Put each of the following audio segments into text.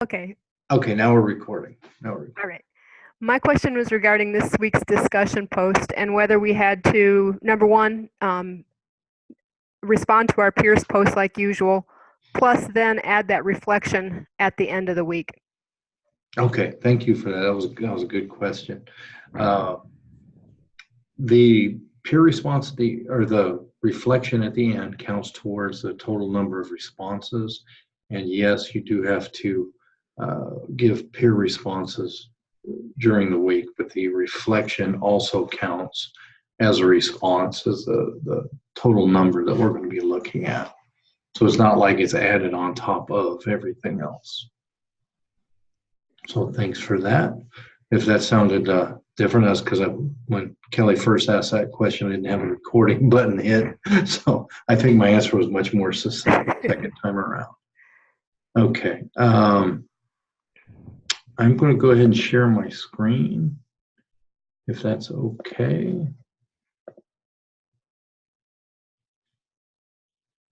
Okay, Okay, now we're recording. all right. My question was regarding this week's discussion post and whether we had to, number one, respond to our peers' posts like usual, plus then add that reflection at the end of the week. Okay, thank you for that. That was a good question. The peer response, the reflection at the end counts towards the total number of responses. And yes, you do have to give peer responses during the week, but the reflection also counts as a response, as the total number that we're going to be looking at. So it's not like it's added on top of everything else. So thanks for that. If that sounded different, that's because when Kelly first asked that question, I didn't have a recording button hit. So I think my answer was much more succinct the second time around. Okay. I'm going to go ahead and share my screen, if that's okay.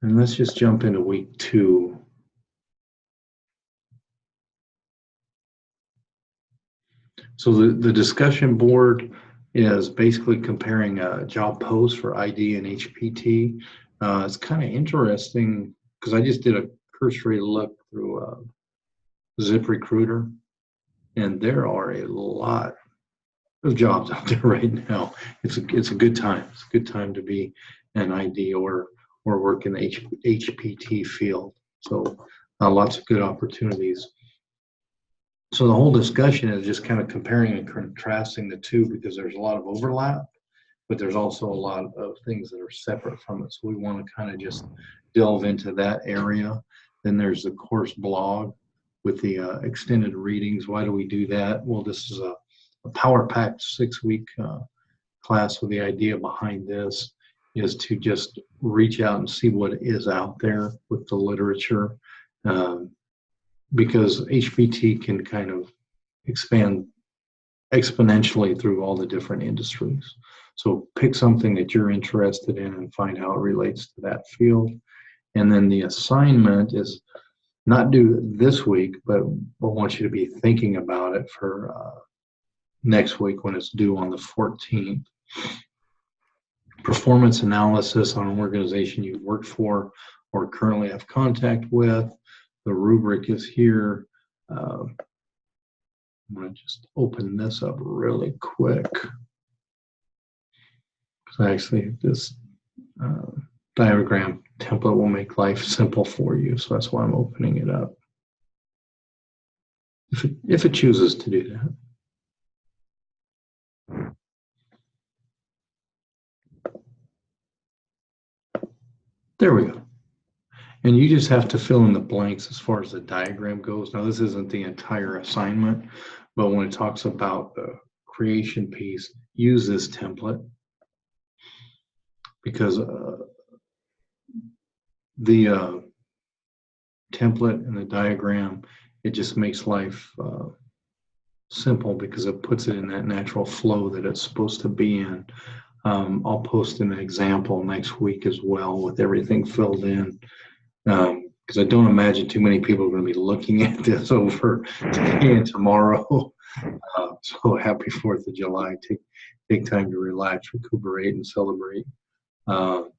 And let's just jump into week 2. So the discussion board is basically comparing a job post for ID and HPT. It's kind of interesting because I just did a cursory look through ZipRecruiter, and there are a lot of jobs out there right now. It's a good time. It's a good time to be an ID or work in the HPT field. So lots of good opportunities. So the whole discussion is just kind of comparing and contrasting the two, because there's a lot of overlap, but there's also a lot of things that are separate from it. So we want to kind of just delve into that area. Then there's the course blog with the extended readings. Why do we do that? Well, this is a power-packed 6-week class. So the idea behind this is to just reach out and see what is out there with the literature. Because HPT can kind of expand exponentially through all the different industries. So pick something that you're interested in and find how it relates to that field. And then the assignment is not due this week, but I want you to be thinking about it for next week when it's due on the 14th. Performance analysis on an organization you've worked for or currently have contact with. The rubric is here. I'm going to just open this up really quick. Because actually this diagram template will make life simple for you. So that's why I'm opening it up. If it chooses to do that. There we go. And you just have to fill in the blanks as far as the diagram goes. Now, this isn't the entire assignment, but when it talks about the creation piece, use this template, because the template and the diagram, it just makes life simple because it puts it in that natural flow that it's supposed to be in. I'll post an example next week as well with everything filled in. Because I don't imagine too many people are going to be looking at this over today and tomorrow. So happy 4th of July. Take time to relax, recuperate, and celebrate. But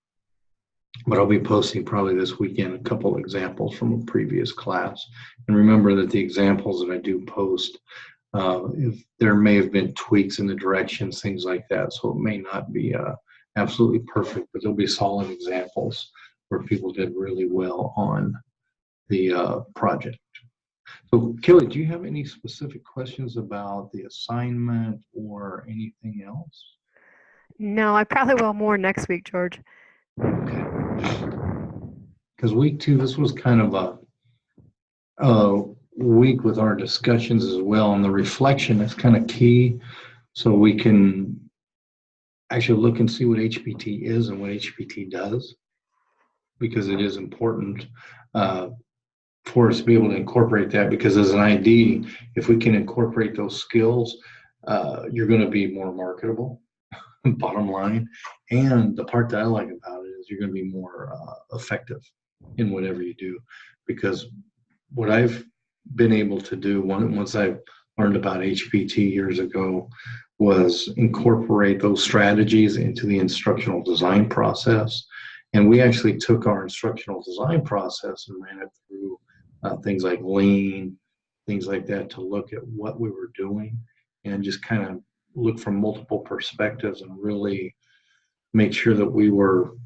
I'll be posting probably this weekend a couple examples from a previous class. And remember that the examples that I do post, if there may have been tweaks in the directions, things like that. So it may not be absolutely perfect, but there'll be solid examples where people did really well on the project. So Kelly, do you have any specific questions about the assignment or anything else? No, I probably will more next week, George. Okay. Because week 2, this was kind of a week with our discussions as well, and the reflection is kind of key, so we can actually look and see what HPT is and what HPT does, because it is important for us to be able to incorporate that, because as an ID, if we can incorporate those skills, you're going to be more marketable, bottom line. And the part that I like about it is you're going to be more effective in whatever you do, because what I've been able to do once I learned about HPT years ago was incorporate those strategies into the instructional design process. And we actually took our instructional design process and ran it through things like Lean, things like that, to look at what we were doing and just kind of look from multiple perspectives and really make sure that we were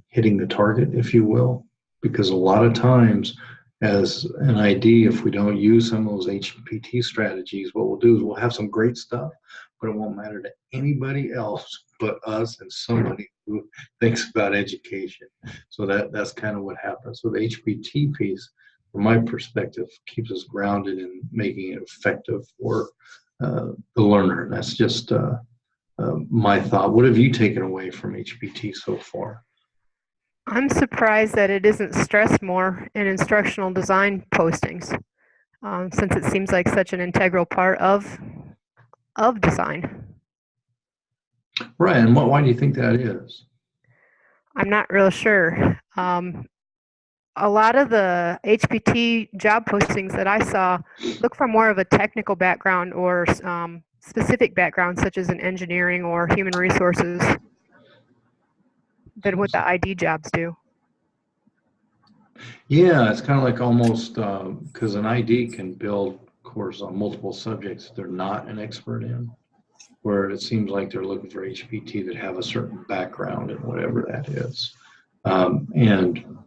hitting the target, if you will. Because a lot of times as an ID, if we don't use some of those HPT strategies, what we'll do is we'll have some great stuff, but it won't matter to anybody else but us and somebody who thinks about education. So that's kind of what happens. So the HPT piece, from my perspective, keeps us grounded in making it effective for the learner. And that's just my thought. What have you taken away from HPT so far? I'm surprised that it isn't stressed more in instructional design postings, since it seems like such an integral part of design. Right, and why do you think that is? I'm not real sure. A lot of the HPT job postings that I saw look for more of a technical background or specific background, such as in engineering or human resources, than what the ID jobs do. Yeah, it's kind of like almost because an ID can build course on multiple subjects they're not an expert in, where it seems like they're looking for HPT that have a certain background in whatever that is. And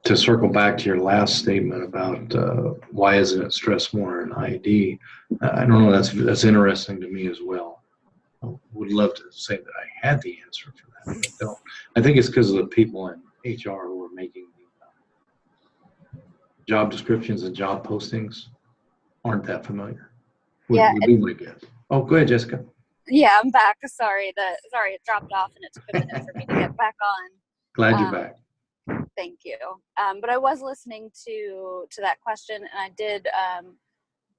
to circle back to your last statement about why isn't it stressed more in ID, I don't know, that's interesting to me as well. I would love to say that I had the answer for that, but I don't. I think it's because of the people in HR who are making the job descriptions and job postings aren't that familiar. Would be my guess. Oh, go ahead, Jessica. Yeah, I'm back. Sorry, it dropped off and it took a minute for me to get back on. Glad you're back. Thank you. But I was listening to that question, and I did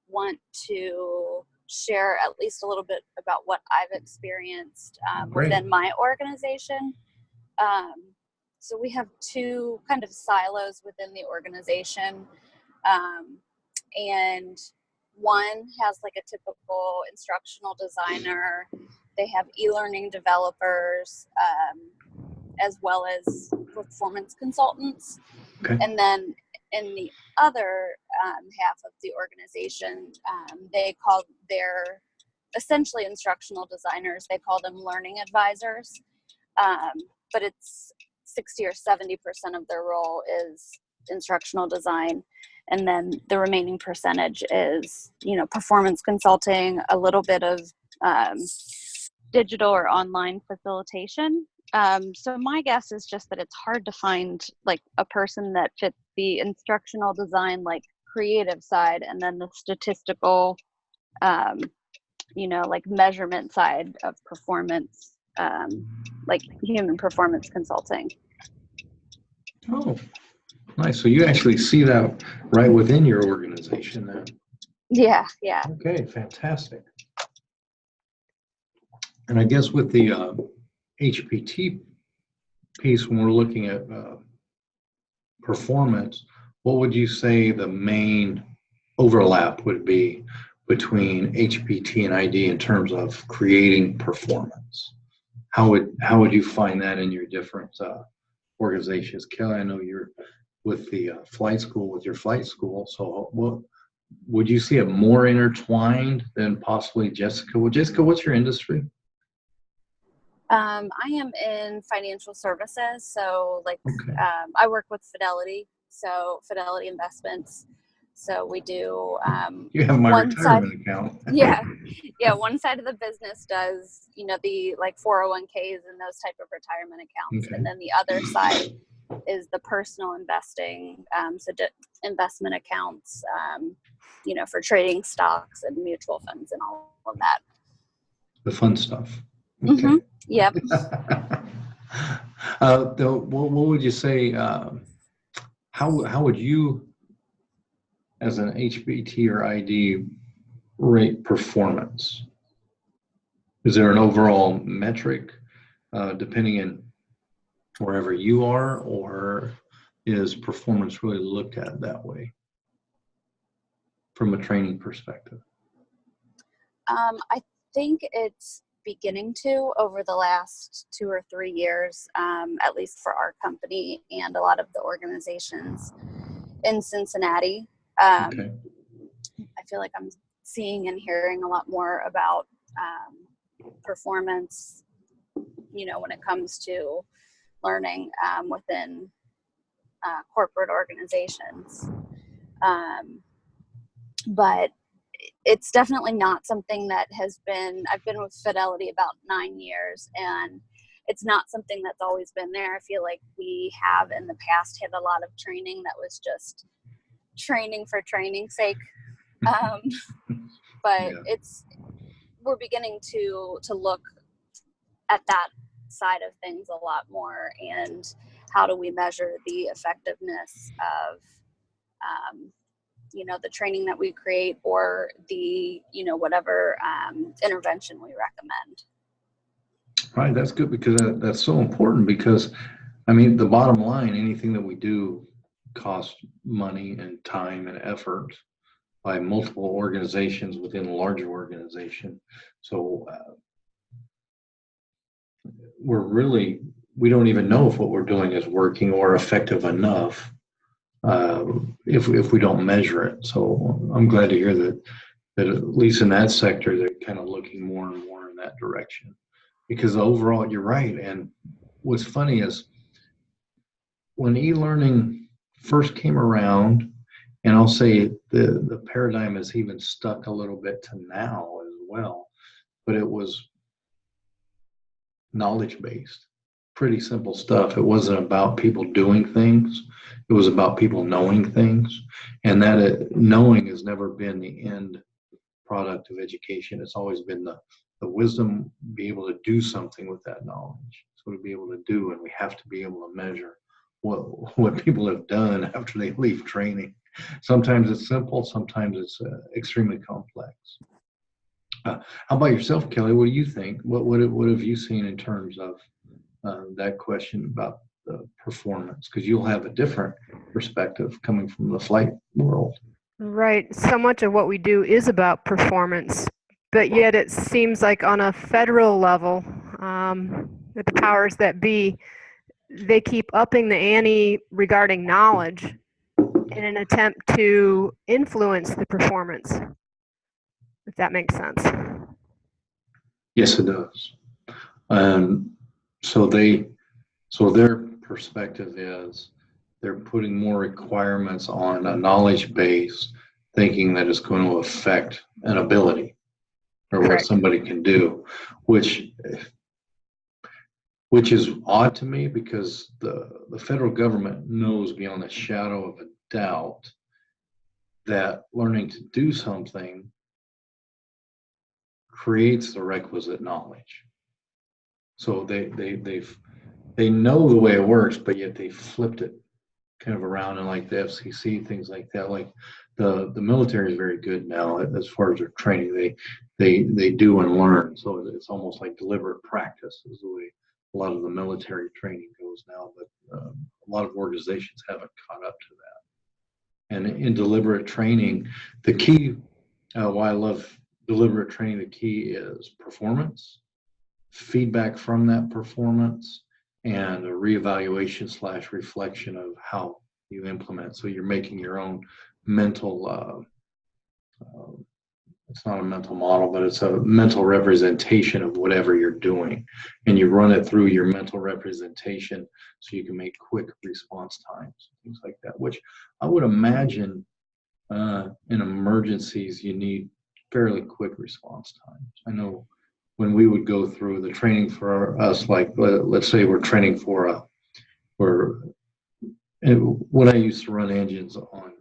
want to share at least a little bit about what I've experienced within my organization. So we have two kind of silos within the organization, and one has like a typical instructional designer. They have e-learning developers, as well as performance consultants. Okay. And then in the other half of the organization, they call their essentially instructional designers. They call them learning advisors, but it's 60 or 70% of their role is instructional design. And then the remaining percentage is, performance consulting, a little bit of digital or online facilitation. So my guess is just that it's hard to find like a person that fits the instructional design, like creative side, and then the statistical, like measurement side of performance, like human performance consulting. Oh, nice. So you actually see that right within your organization then. Yeah. Okay, fantastic. And I guess with the HPT piece, when we're looking at performance, what would you say the main overlap would be between HPT and ID in terms of creating performance? How would you find that in your different organizations? Kelly, I know you're with the flight school, with your flight school. So what would you see it more intertwined than possibly Jessica? Well, Jessica, what's your industry? I am in financial services. So I work with Fidelity. So Fidelity Investments. So we do. You have my retirement account. Yeah. One side of the business does, the like 401ks and those type of retirement accounts. Okay. And then the other side is the personal investing. So investment accounts, for trading stocks and mutual funds and all of that. The fun stuff. Okay. Mm-hmm. Yep. What would you say? How would you, as an HPT or ID, rate performance? Is there an overall metric, depending on wherever you are, or is performance really looked at that way? from a training perspective? I think it's beginning to over the last 2 or 3 years, at least for our company and a lot of the organizations in Cincinnati. Okay. I feel like I'm seeing and hearing a lot more about performance, when it comes to learning within corporate organizations. But it's definitely not something that I've been with Fidelity about 9 years, and it's not something that's always been there. I feel like we have in the past had a lot of training that was just training for training's sake. But Yeah. we're beginning to look at that side of things a lot more, and how do we measure the effectiveness of the training that we create, or the whatever intervention we recommend. Right, that's good, because that's so important, because I mean, the bottom line, anything that we do costs money and time and effort by multiple organizations within a larger organization. So we don't even know if what we're doing is working or effective enough if we don't measure it. So I'm glad to hear that at least in that sector, they're kind of looking more and more in that direction. Because overall, you're right. And what's funny is when e-learning first came around, and I'll say the paradigm has even stuck a little bit to now as well, but it was knowledge-based, pretty simple stuff. It wasn't about people doing things. It was about people knowing things. And that knowing has never been the end product of education. It's always been the wisdom, be able to do something with that knowledge. So to be able to do, and we have to be able to measure what people have done after they leave training. Sometimes it's simple, sometimes it's extremely complex. How about yourself, Kelly? What do you think? What have you seen in terms of that question about the performance? Because you'll have a different perspective coming from the flight world. Right. So much of what we do is about performance, but yet it seems like on a federal level, the powers that be, they keep upping the ante regarding knowledge in an attempt to influence the performance, if that makes sense. Yes, it does. So their perspective is they're putting more requirements on a knowledge base, thinking that it's going to affect an ability or what Correct. somebody can do, which is odd to me, because the federal government knows beyond a shadow of a doubt that learning to do something creates the requisite knowledge. So they know the way it works, but yet they flipped it kind of around, and like the FCC, things like that. Like the military is very good now as far as their training. They do and learn. So it's almost like deliberate practice is the way a lot of the military training goes now. But a lot of organizations haven't caught up to that. And in deliberate training, the key, why I love deliberate training, the key is performance, feedback from that performance, and a reevaluation / reflection of how you implement. So you're making your own mental, it's not a mental model, but it's a mental representation of whatever you're doing. And you run it through your mental representation so you can make quick response times, things like that, which I would imagine in emergencies, you need fairly quick response times. I know when we would go through the training for us, like let's say we're training when I used to run engines on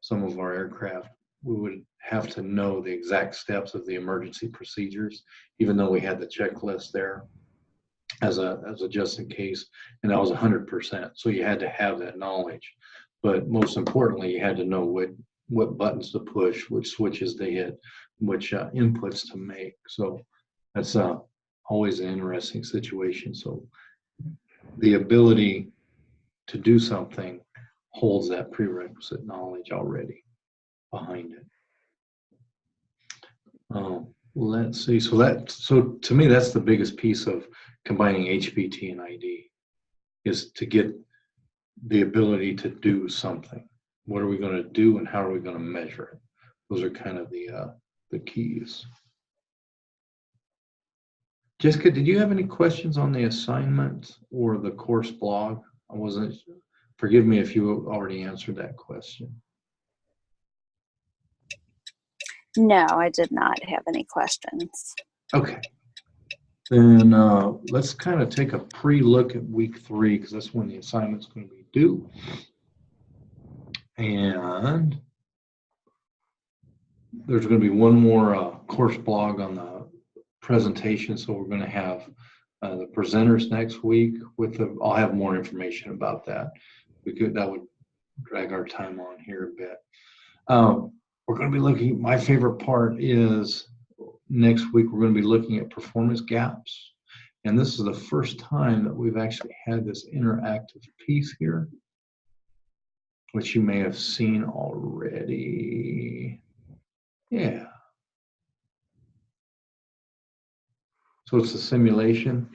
some of our aircraft, we would have to know the exact steps of the emergency procedures, even though we had the checklist there as a just in case, and that was 100%. So you had to have that knowledge, but most importantly, you had to know what buttons to push, which switches they hit, which inputs to make. So that's always an interesting situation. So the ability to do something holds that prerequisite knowledge already behind it. Let's see. So to me, that's the biggest piece of combining HPT and ID is to get the ability to do something. What are we going to do and how are we going to measure it? Those are kind of the keys. Jessica, did you have any questions on the assignment or the course blog? I wasn't, forgive me if you already answered that question. No, I did not have any questions. Okay. Then let's kind of take a pre-look at week 3 because that's when the assignment's going to be due. And there's going to be one more course blog on the presentation. So we're going to have the presenters next week I'll have more information about that. That would drag our time on here a bit. We're going to be looking, my favorite part is next week, we're going to be looking at performance gaps. And this is the first time that we've actually had this interactive piece here, which you may have seen already. Yeah. So it's a simulation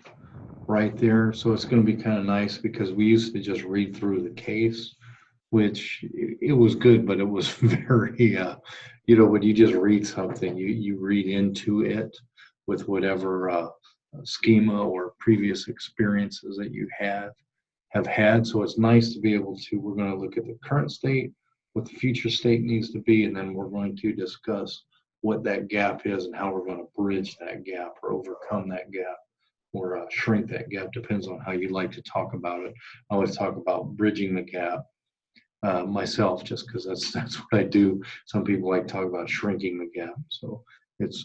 right there. So it's going to be kind of nice because we used to just read through the case, which it was good, but it was very, when you just read something, you read into it with whatever schema or previous experiences that you have had. So it's nice to be able to, we're going to look at the current state, what the future state needs to be, and then we're going to discuss what that gap is and how we're going to bridge that gap or overcome that gap or shrink that gap. Depends on how you like to talk about it. I always talk about bridging the gap myself, just because that's what I do. Some people like to talk about shrinking the gap. So it's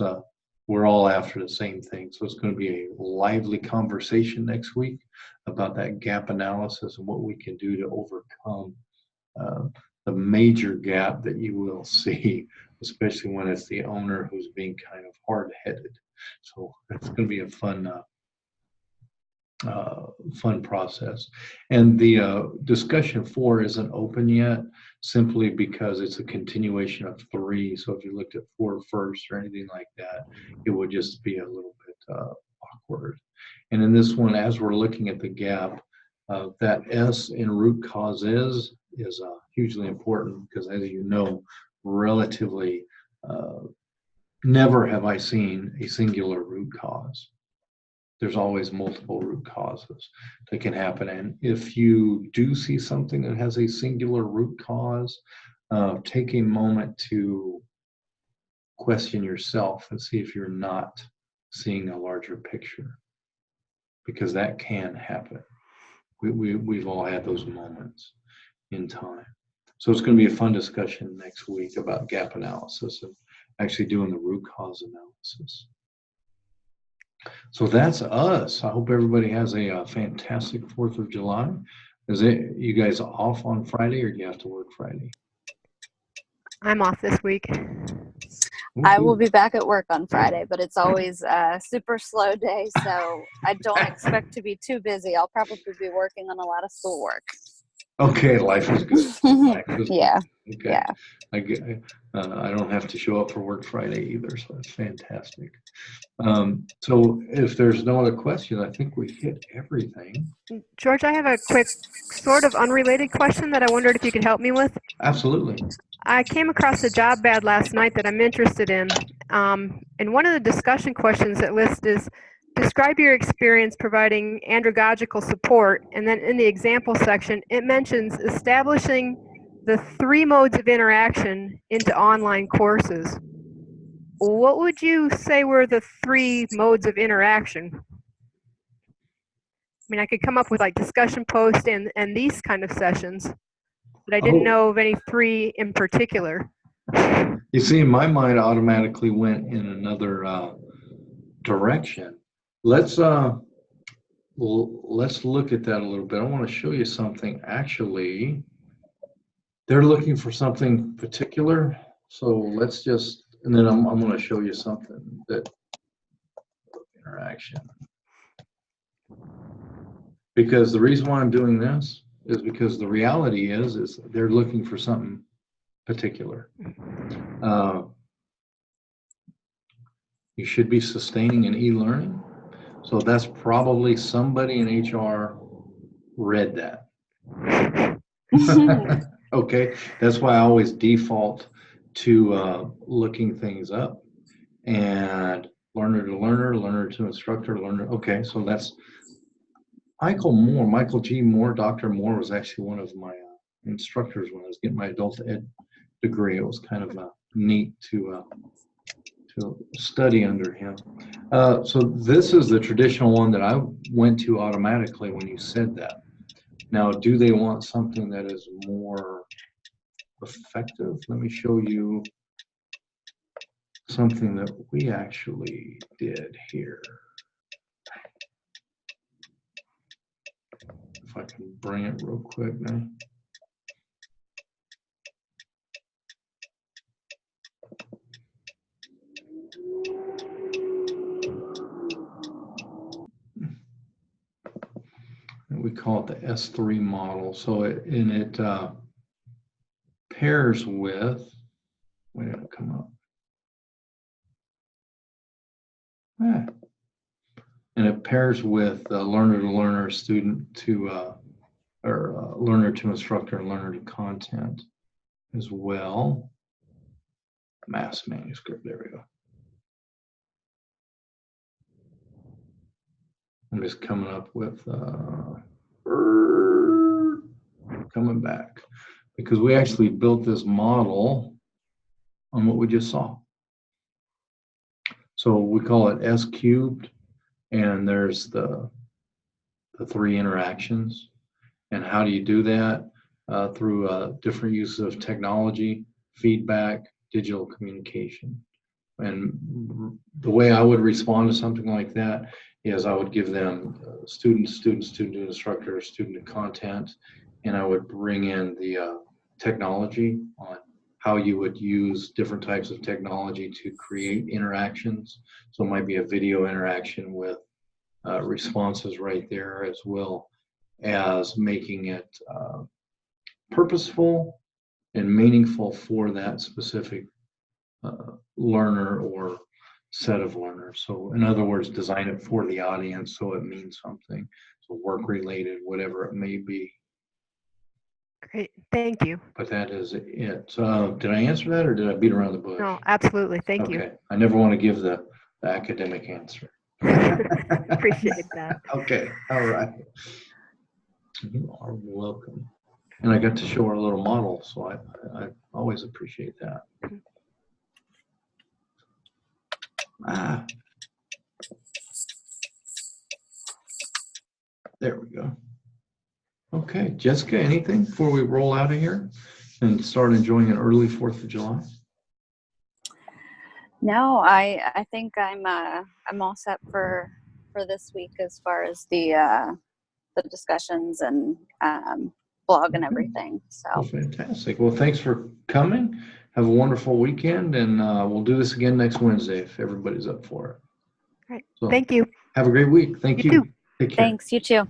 we're all after the same thing. So it's going to be a lively conversation next week about that gap analysis and what we can do to overcome the major gap that you will see, especially when it's the owner who's being kind of hard-headed. So it's going to be a fun process. And the discussion 4 isn't open yet, simply because it's a continuation of 3. So if you looked at 4 first or anything like that, it would just be a little bit awkward. And in this one, as we're looking at the gap, that S in root cause is hugely important because, as you know, relatively never have I seen a singular root cause. There's always multiple root causes that can happen. And if you do see something that has a singular root cause, take a moment to question yourself and see if you're not seeing a larger picture, because that can happen. We've all had those moments in time. So it's going to be a fun discussion next week about gap analysis and actually doing the root cause analysis. So that's us. I hope everybody has a fantastic 4th of July. You guys off on Friday, or do you have to work Friday? I'm off this week. I will be back at work on Friday, but it's always a super slow day, so I don't expect to be too busy. I'll probably be working on a lot of schoolwork. Okay, life is good. Life is yeah. Good. Okay. Yeah. I don't have to show up for work Friday either, so that's fantastic. So if there's no other questions, I think we hit everything. George, I have a quick, sort of unrelated question that I wondered if you could help me with. Absolutely. I came across a job ad last night that I'm interested in. And one of the discussion questions it lists is, describe your experience providing andragogical support. And then in the example section, it mentions establishing the 3 modes of interaction into online courses. What would you say were the 3 modes of interaction? I mean, I could come up with like discussion posts and these kind of sessions, but I didn't know of any 3 in particular. You see, my mind automatically went in another direction. Let's look at that a little bit. I want to show you something. Actually, they're looking for something particular. So let's just, and then I'm going to show you something that interaction. Because the reason why I'm doing this is because the reality is they're looking for something particular. You should be sustaining an e-learning. So that's probably somebody in HR read that. Okay, that's why I always default to looking things up, and learner to learner, learner to instructor, learner. Okay, so that's Michael G. Moore. Dr. Moore was actually one of my instructors when I was getting my adult ed degree. It was kind of neat to study under him. So this is the traditional one that I went to automatically when you said that. Now, do they want something that is more effective? Let me show you something that we actually did here. If I can bring it real quick now. We call it the S3 model. So it pairs with, why did it come up? And it pairs with learner to learner, student to, or learner to instructor, and learner to content as well. Mass manuscript, there we go. I'm just coming up with coming back, because we actually built this model on what we just saw. So we call it S cubed, and there's the 3 interactions. And how do you do that? Through different uses of technology, feedback, digital communication. And the way I would respond to something like that is I would give them student to instructor, student to content, and I would bring in the technology on how you would use different types of technology to create interactions. So it might be a video interaction with responses right there, as well as making it purposeful and meaningful for that specific learner or set of learners. So in other words, design it for the audience so it means something. So work related, whatever it may be. Great, thank you. But that is it. So did I answer that, or did I beat around the bush? No, absolutely, thank you. Okay, I never want to give the academic answer. Appreciate that. Okay, all right. You are welcome. And I got to show our little model, so I always appreciate that. There we go. Okay, Jessica, anything before we roll out of here and start enjoying an early 4th of July? No, I think I'm all set for this week as far as the discussions and blog and everything. So well, fantastic. Well, thanks for coming. Have a wonderful weekend, and we'll do this again next Wednesday if everybody's up for it. All right. So, thank you. Have a great week. Thank you. You too. Take care. thanks, you too.